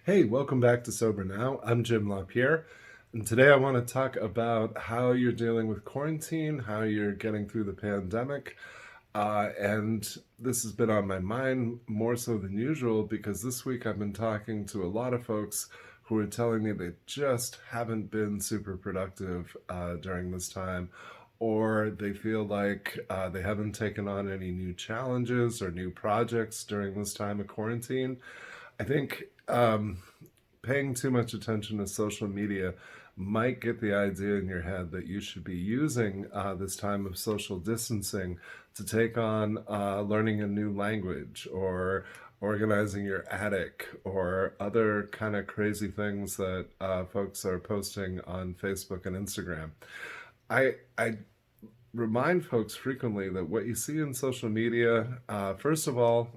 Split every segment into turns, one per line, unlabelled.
Hey, welcome back to Sober Now. I'm Jim LaPierre, and today I want to talk about how you're dealing with quarantine, how you're getting through the pandemic. And this has been on my mind more so than usual because this week I've been talking to a lot of folks who are telling me they just haven't been super productive during this time, or they feel like they haven't taken on any new challenges or new projects during this time of quarantine. I think paying too much attention to social media might get the idea in your head that you should be using this time of social distancing to take on learning a new language or organizing your attic or other kind of crazy things that folks are posting on Facebook and Instagram. I remind folks frequently that what you see in social media, first of all,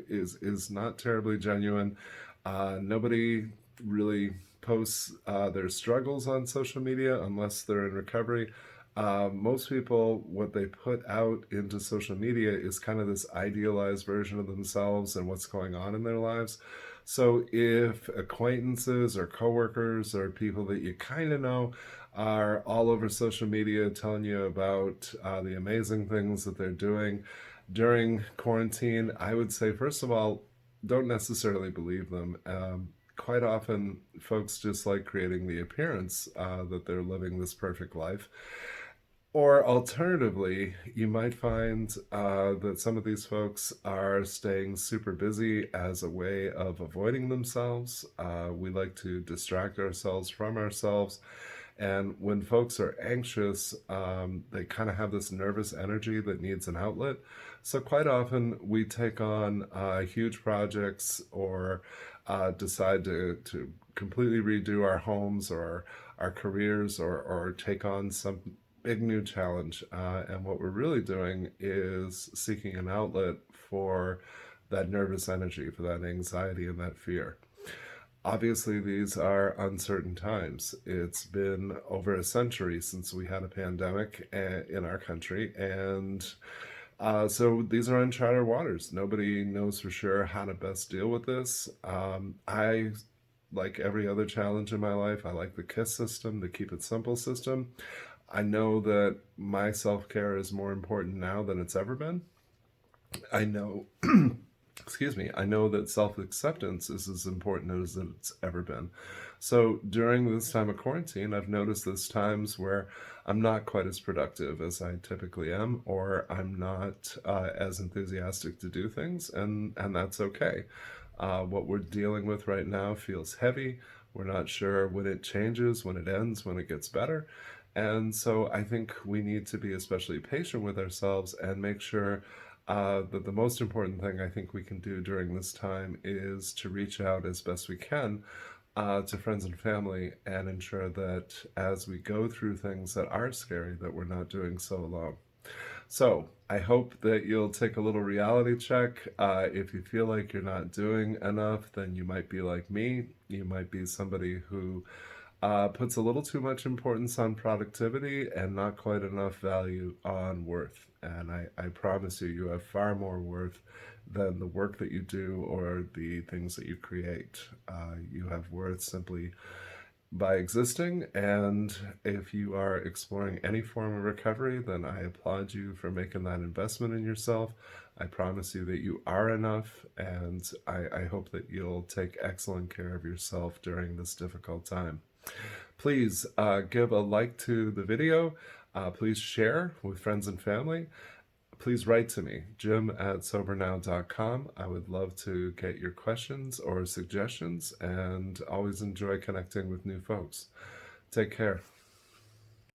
is not terribly genuine. Nobody really posts their struggles on social media unless they're in recovery. Most people, what they put out into social media is kind of this idealized version of themselves and what's going on in their lives. So if acquaintances or coworkers or people that you kind of know are all over social media telling you about the amazing things that they're doing during quarantine, I would say, first of all, don't necessarily believe them. Quite often, folks just like creating the appearance that they're living this perfect life. Or alternatively, you might find that some of these folks are staying super busy as a way of avoiding themselves. We like to distract ourselves from ourselves. And when folks are anxious, they kind of have this nervous energy that needs an outlet. So quite often we take on huge projects or decide to completely redo our homes or our careers or take on some big new challenge. And what we're really doing is seeking an outlet for that nervous energy, for that anxiety and that fear. Obviously, these are uncertain times. It's been over a century since we had a pandemic in our country, and so these are uncharted waters. Nobody knows for sure how to best deal with this. I, like every other challenge in my life, I like the KISS system, the keep it simple system. I know that my self care is more important now than it's ever been. I know excuse me, I know that self acceptance is as important as it's ever been. So during this time of quarantine, I've noticed there's times where I'm not quite as productive as I typically am, or I'm not as enthusiastic to do things, and that's okay. What we're dealing with right now feels heavy. We're not sure when it changes, when it ends, when it gets better. And so I think we need to be especially patient with ourselves and make sure that the most important thing I think we can do during this time is to reach out as best we can to friends and family and ensure that as we go through things that are scary, that we're not doing so alone. So I hope that you'll take a little reality check. If you feel like you're not doing enough, then you might be like me. You might be somebody who puts a little too much importance on productivity and not quite enough value on worth. And I promise you, you have far more worth than the work that you do or the things that you create. You have worth simply by existing. And if you are exploring any form of recovery, then I applaud you for making that investment in yourself. I promise you that you are enough, and I hope that you'll take excellent care of yourself during this difficult time. Please give a like to the video. Please share with friends and family. Please write to me, jim@sobernow.com. I would love to get your questions or suggestions and always enjoy connecting with new folks. Take care.